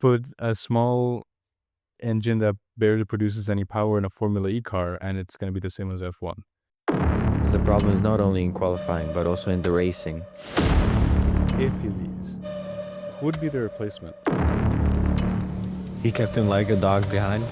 put a small engine that barely produces any power in a Formula E car, and it's going to be the same as F1. The problem is not only in qualifying, but also in the racing. If he leaves, who would be the replacement? He kept him like a dog behind.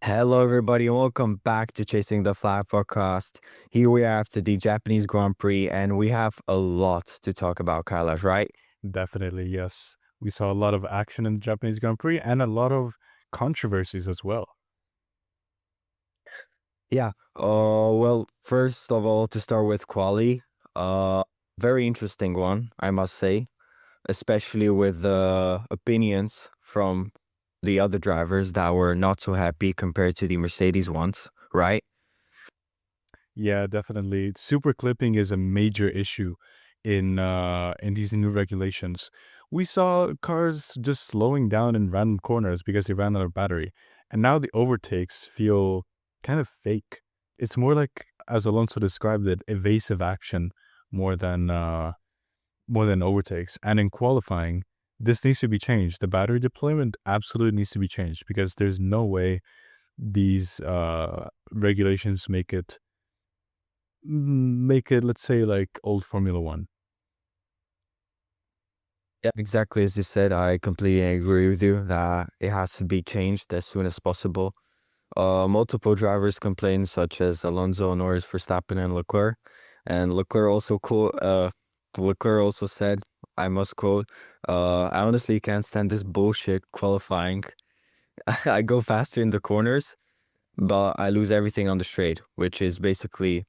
Hello, everybody, and welcome back to Chasing the Flag podcast. Here we are after the Japanese Grand Prix, and we have a lot to talk about, Kailash, right? Definitely, yes. We saw a lot of action in the Japanese Grand Prix and a lot of controversies as well. Yeah. Well, first of all, to start with quali, very interesting one, I must say, especially with the opinions from the other drivers that were not so happy compared to the Mercedes ones, right? Yeah, definitely. Super clipping is a major issue in these new regulations. We saw cars just slowing down in random corners because they ran out of battery. And now the overtakes feel kind of fake. It's more like, as Alonso described it, evasive action more than overtakes. And in qualifying, this needs to be changed. The battery deployment absolutely needs to be changed because there's no way these regulations make it, let's say, like old Formula One. Yeah, exactly as you said. I completely agree with you that it has to be changed as soon as possible. Multiple drivers complained, such as Alonso, Norris, Verstappen, and Leclerc. And Leclerc also said, I must quote, I honestly can't stand this bullshit qualifying. I go faster in the corners, but I lose everything on the straight, which is basically,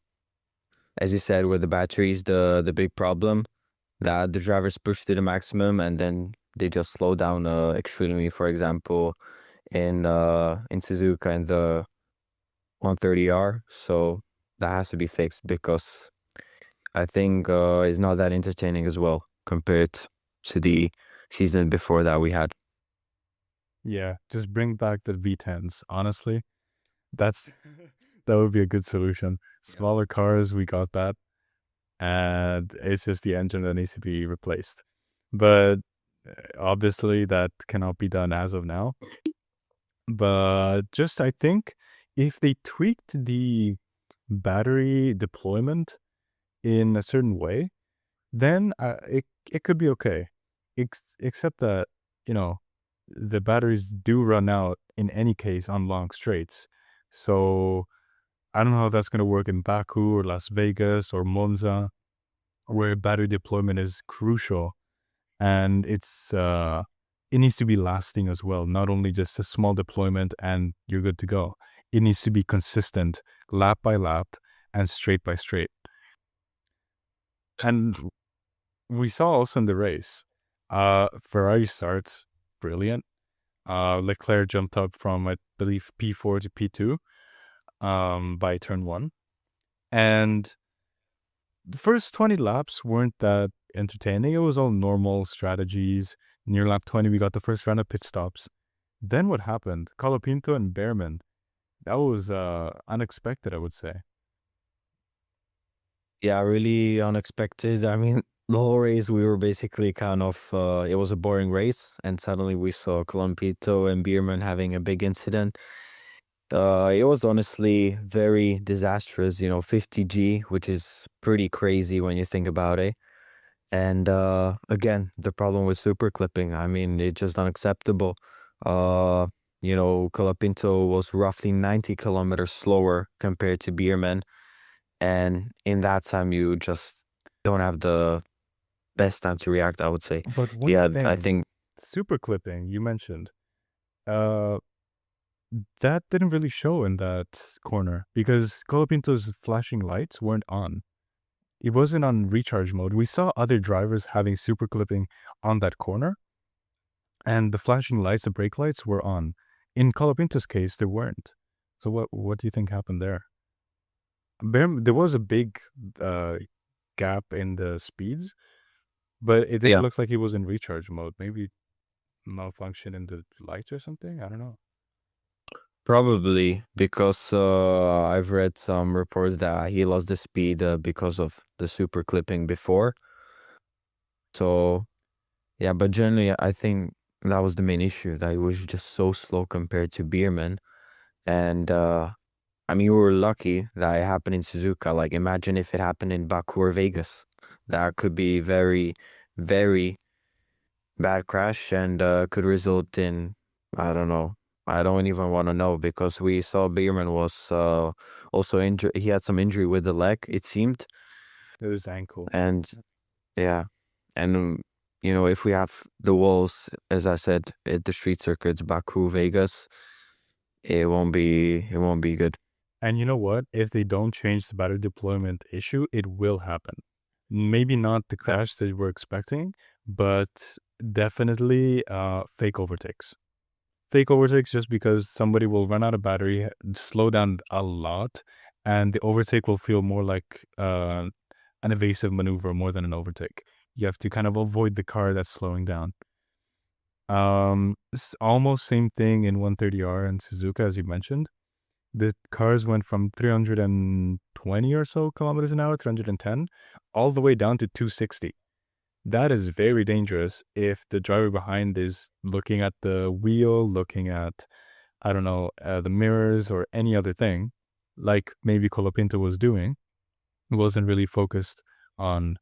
as you said, with the batteries, the big problem that the drivers push to the maximum and then they just slow down extremely. For example, in Suzuka in the 130R. So that has to be fixed because I think it's not that entertaining as well compared to the season before that we had. Yeah, just bring back the V10s. Honestly, that's that would be a good solution. Yeah. Smaller cars, we got that, and it's just the engine that needs to be replaced. But obviously, that cannot be done as of now. But just I think if they tweaked the battery deployment in a certain way, then it could be okay. Except that, you know, the batteries do run out in any case on long straights. So I don't know how that's going to work in Baku or Las Vegas or Monza, where battery deployment is crucial, and it needs to be lasting as well. Not only just a small deployment and you're good to go. It needs to be consistent, lap by lap and straight by straight. And we saw also in the race, Ferrari starts brilliant. Leclerc jumped up from, I believe, P4 to P2 by turn 1. And the first 20 laps weren't that entertaining. It was all normal strategies. Near lap 20, we got the first round of pit stops. Then what happened? Colapinto and Behrman. That was unexpected, I would say. Yeah, really unexpected. I mean, the whole race, we were basically kind of, it was a boring race. And suddenly we saw Colompito and Bierman having a big incident. It was honestly very disastrous, 50G, which is pretty crazy when you think about it. And again, the problem with super clipping, I mean, it's just unacceptable. Uh, Colapinto was roughly 90 kilometers slower compared to Bierman. And in that time, you just don't have the best time to react, I would say. But one Yeah, I thing, think, super clipping, you mentioned, uh, that didn't really show in that corner because Colapinto's flashing lights weren't on. It wasn't on recharge mode. We saw other drivers having super clipping on that corner, and the flashing lights, the brake lights, were on. In Colapinto's case, they weren't. So what do you think happened there? There was a big gap in the speeds, but it didn't yeah. look like he was in recharge mode. Maybe malfunction in the lights or something. I don't know. Probably because I've read some reports that he lost the speed because of the super clipping before. So yeah, but generally I think that was the main issue, that he was just so slow compared to Bierman. And I mean, we were lucky that it happened in Suzuka. Like, imagine if it happened in Baku or Vegas. That could be very, very bad crash and could result in, I don't know. I don't even want to know because we saw Bierman was also injured. He had some injury with the leg, it seemed. His ankle. And yeah, and if we have the walls, as I said, at the street circuits, Baku, Vegas, it won't be good. And you know what? If they don't change the battery deployment issue, it will happen. Maybe not the crash that we're expecting, but definitely fake overtakes. Fake overtakes just because somebody will run out of battery, slow down a lot, and the overtake will feel more like an evasive maneuver more than an overtake. You have to kind of avoid the car that's slowing down. It's almost same thing in 130R and Suzuka, as you mentioned. The cars went from 320 or so kilometers an hour, 310, all the way down to 260. That is very dangerous if the driver behind is looking at the wheel, looking at, I don't know, the mirrors or any other thing, like maybe Colapinto was doing. He wasn't really focused on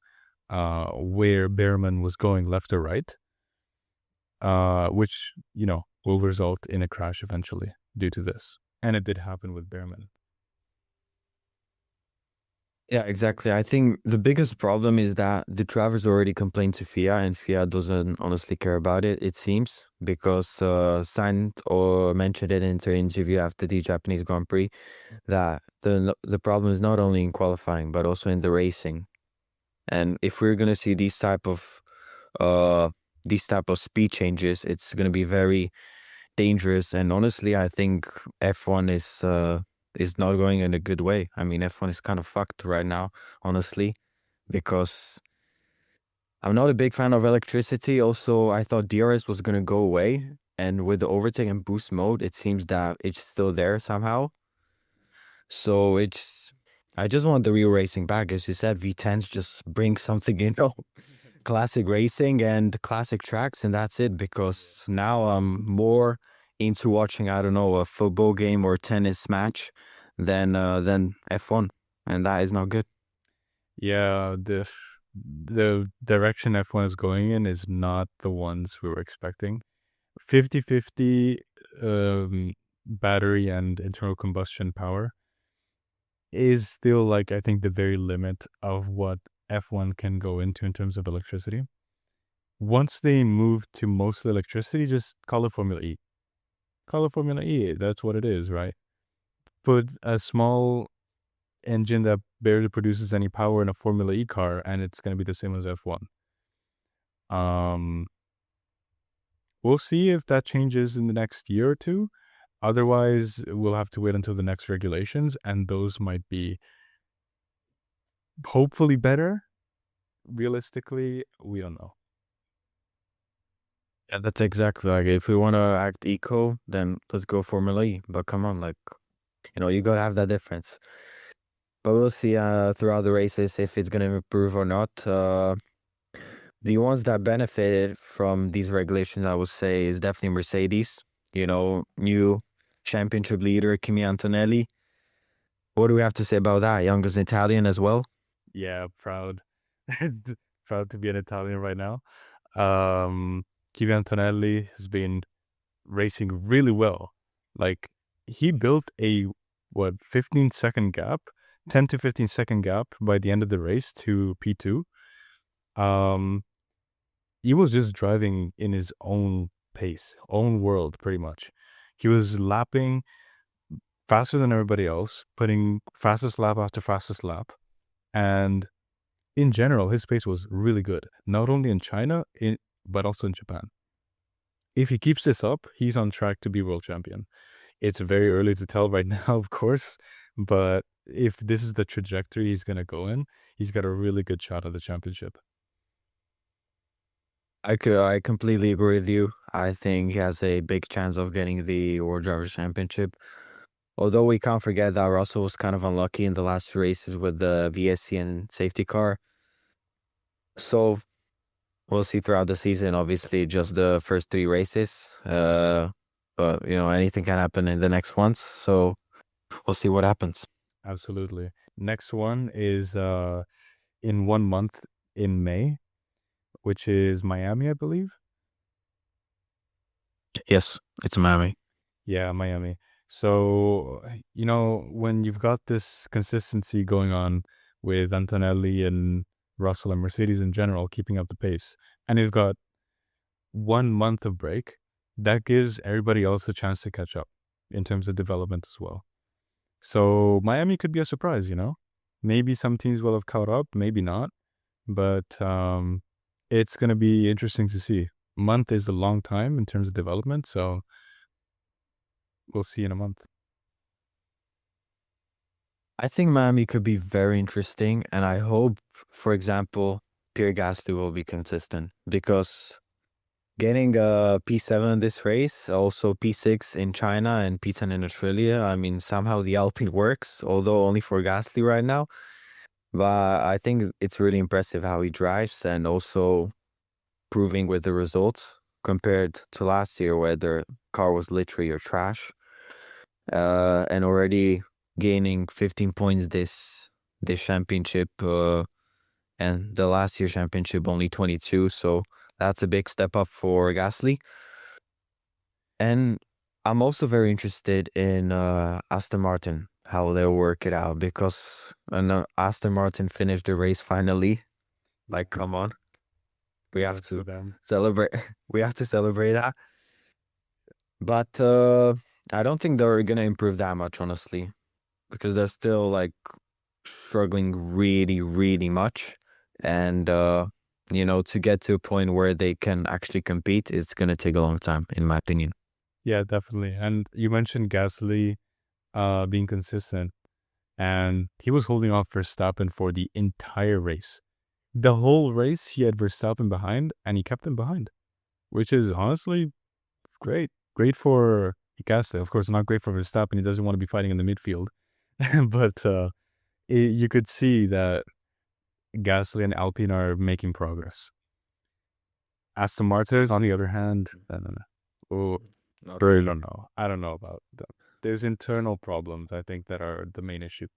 where Behrman was going, left or right, which, will result in a crash eventually due to this. And it did happen with Behrman. Yeah, exactly. I think the biggest problem is that the drivers already complained to FIA, and FIA doesn't honestly care about it, it seems, because Sainz or mentioned it in their interview after the Japanese Grand Prix that the problem is not only in qualifying but also in the racing. And if we're gonna see uh these type of speed changes, it's gonna be very dangerous. And honestly, I think F1 is not going in a good way. I mean, F1 is kind of fucked right now, honestly, because I'm not a big fan of electricity. Also, I thought DRS was gonna go away, and with the overtake and boost mode, it seems that it's still there somehow. So I just want the real racing back. As you said, V10s just bring something, classic racing and classic tracks, and that's it. Because now I'm more into watching, I don't know, a football game or tennis match than F1, and that is not good. Yeah, the direction F1 is going in is not the ones we were expecting. 50-50 battery and internal combustion power is still, like, I think the very limit of what F1 can go into in terms of electricity. Once they move to mostly electricity, just call it Formula E. Call it Formula E. That's what it is, right? Put a small engine that barely produces any power in a Formula E car, and it's going to be the same as F1. We'll see if that changes in the next year or two. Otherwise, we'll have to wait until the next regulations, and those might be hopefully better. Realistically, we don't know. Yeah, that's exactly, like, if we want to act eco, then let's go Formula E. But come on, like, you gotta have that difference. But we'll see throughout the races if it's gonna improve or not. The ones that benefited from these regulations, I would say, is definitely Mercedes. New championship leader Kimi Antonelli. What do we have to say about that? Youngest Italian as well. Yeah, proud. Proud to be an Italian right now. Kimi Antonelli has been racing really well. Like, he built a 15-second gap, 10 to 15-second gap by the end of the race to P2. He was just driving in his own pace, own world, pretty much. He was lapping faster than everybody else, putting fastest lap after fastest lap. And in general, his pace was really good, not only in China, but also in Japan. If he keeps this up, he's on track to be world champion. It's very early to tell right now, of course, but if this is the trajectory he's going to go in, he's got a really good shot at the championship. I completely agree with you. I think he has a big chance of getting the World Drivers' Championship. Although we can't forget that Russell was kind of unlucky in the last two races with the VSC and safety car. So we'll see throughout the season. Obviously, just the first three races. But anything can happen in the next ones. So we'll see what happens. Absolutely. Next one is in 1 month in May, which is Miami, I believe. Yes, it's Miami. Yeah, Miami. So, when you've got this consistency going on with Antonelli and Russell and Mercedes in general keeping up the pace, and you've got 1 month of break, that gives everybody else a chance to catch up in terms of development as well. So Miami could be a surprise, Maybe some teams will have caught up, maybe not, but it's going to be interesting to see. Month is a long time in terms of development, so we'll see in a month. I think Miami could be very interesting, and I hope, for example, Pierre Gasly will be consistent because getting a P7 in this race, also P6 in China and P10 in Australia, I mean, somehow the Alpine works, although only for Gasly right now. But I think it's really impressive how he drives and also proving with the results compared to last year where the car was literally a trash. And already gaining 15 points this championship, and the last year championship only 22. So that's a big step up for Gasly. And I'm also very interested in Aston Martin, how they'll work it out because Aston Martin finished the race finally. Like, come on, we have Good for to them. celebrate. We have to celebrate that. But I don't think they're gonna improve that much, honestly, because they're still like struggling really, really much. And to get to a point where they can actually compete, it's gonna take a long time, in my opinion. Yeah, definitely. And you mentioned Gasly being consistent, and he was holding off Verstappen for the entire race. The whole race, he had Verstappen behind, and he kept him behind, which is honestly great. Great for Gasly. Of course, not great for Verstappen. He doesn't want to be fighting in the midfield. But you could see that Gasly and Alpine are making progress. Aston Martin, on the other hand, I don't know. Oh, Not I really. don't know. I don't know about them. There's internal problems, I think, that are the main issue.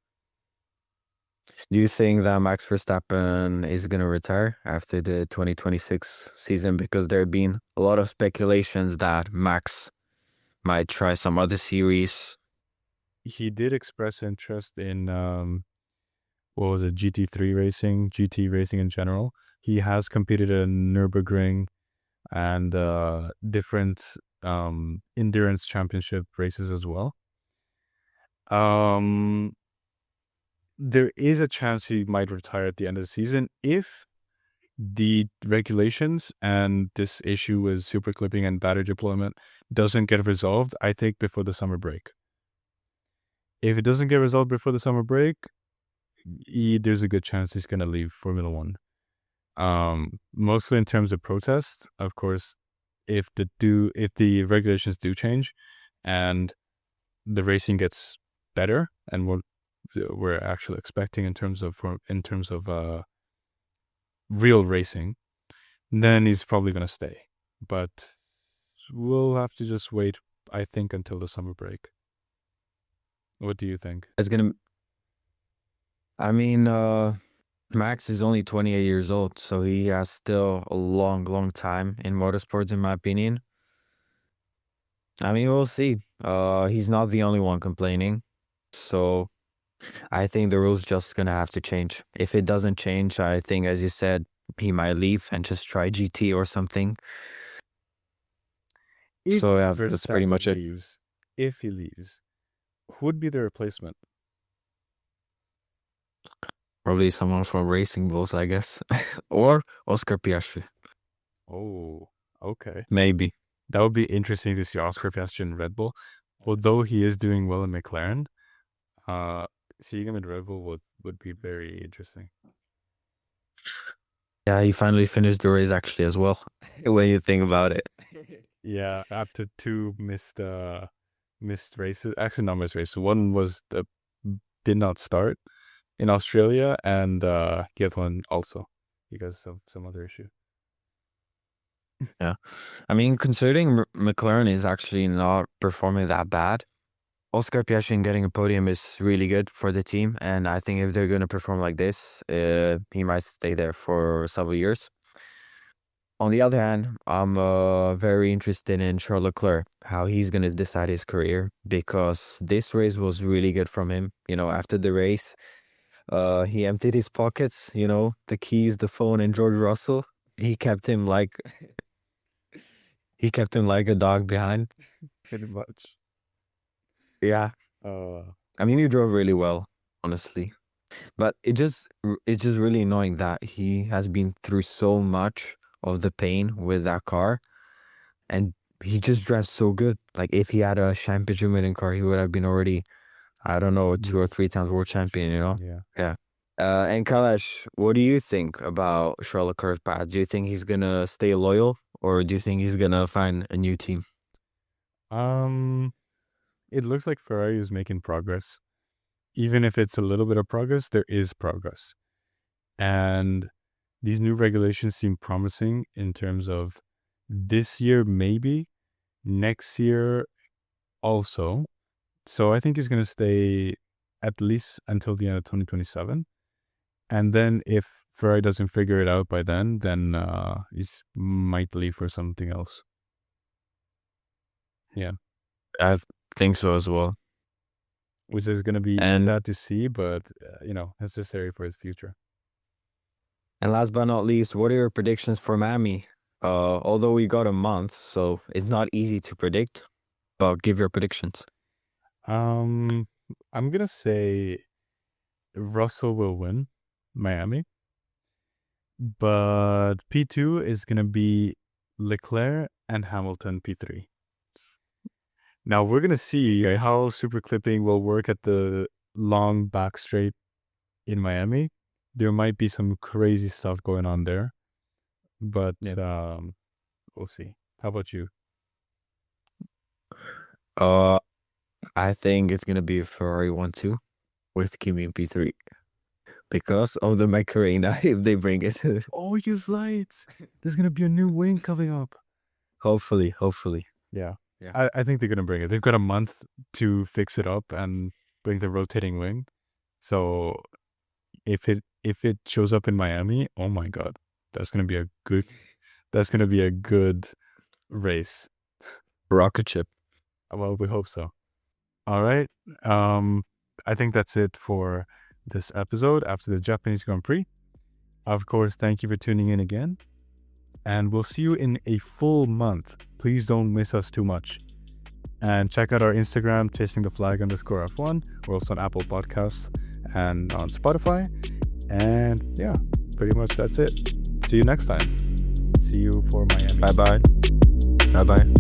Do you think that Max Verstappen is going to retire after the 2026 season? Because there have been a lot of speculations that Max might try some other series. He did express interest in what was it, GT3 racing, GT racing in general. He has competed in Nürburgring and different endurance championship races as well. There is a chance he might retire at the end of the season if the regulations and this issue with superclipping and battery deployment doesn't get resolved, I think, before the summer break. If it doesn't get resolved before the summer break, there's a good chance he's going to leave Formula One. Mostly in terms of protest, of course. If the regulations do change, and the racing gets better, and we're actually expecting in terms of real racing, then he's probably going to stay. But we'll have to just wait, I think, until the summer break. What do you think? It's going to, I mean, Max is only 28 years old, so he has still a long, long time in motorsports, in my opinion. I mean, we'll see. He's not the only one complaining. So I think the rules just gonna have to change. If it doesn't change, I think, as you said, he might leave and just try GT or something. If So yeah, that's pretty Verstappen much it. leaves, if he leaves, who would be the replacement? Probably someone from Racing Bulls, I guess, or Oscar Piastri, Oh, okay. maybe. That would be interesting to see Oscar Piastri in Red Bull. Although he is doing well in McLaren, seeing him in Red Bull would be very interesting. Yeah, he finally finished the race actually as well, when you think about it. Yeah, after two missed races. Actually, not missed races. One was the did not start in Australia, and the other one also because of some other issue. Yeah. I mean, considering McLaren is actually not performing that bad, Oscar Piastri getting a podium is really good for the team. And I think if they're going to perform like this, he might stay there for several years. On the other hand, I'm very interested in Charles Leclerc, how he's going to decide his career, because this race was really good from him. You know, after the race, he emptied his pockets, you know, the keys, the phone, and George Russell. He kept him like he kept him like a dog behind. Pretty much. Yeah. Uh, I mean, he drove really well, honestly. But it's just really annoying that he has been through so much of the pain with that car, and he just drives so good. Like if he had a championship winning car, he would have been already, I don't know, 2 or 3 times world champion, you know? yeah. Yeah. And Kailash, what do you think about Charles Leclerc's path? Do you think he's gonna stay loyal, or do you think he's gonna find a new team? It looks like Ferrari is making progress. Even if it's a little bit of progress, there is progress. And these new regulations seem promising in terms of this year, maybe, next year also. So I think he's going to stay at least until the end of 2027. And then if Ferrari doesn't figure it out by then he might leave for something else. Yeah. I think so as well. Which is going to be And sad to see, but, necessary for his future. and last but not least, what are your predictions for Miami? Although we got a month, so it's not easy to predict, but give your predictions. I'm going to say Russell will win Miami, but P2 is going to be Leclerc and Hamilton P3. Now we're going to see how Superclipping will work at the long back straight in Miami. There might be some crazy stuff going on there, but we'll see. How about you? I think it's gonna be a Ferrari 1-2 with Kimi in P3 because of the Macarena if they bring it. Oh, you lights! There's going to be a new wing coming up. Hopefully. Yeah. Yeah. I think they're going to bring it. They've got a month to fix it up and bring the rotating wing. So if it shows up in Miami, oh my God, that's going to be a good race. Rocket ship. Well, we hope so. All right. I think that's it for this episode after the Japanese Grand Prix. Of course, thank you for tuning in again. And we'll see you in a full month. Please don't miss us too much. And check out our Instagram, chasingtheflag_F1. We're also on Apple Podcasts and on Spotify. And yeah, pretty much that's it. See you next time. See you for Miami. Bye bye.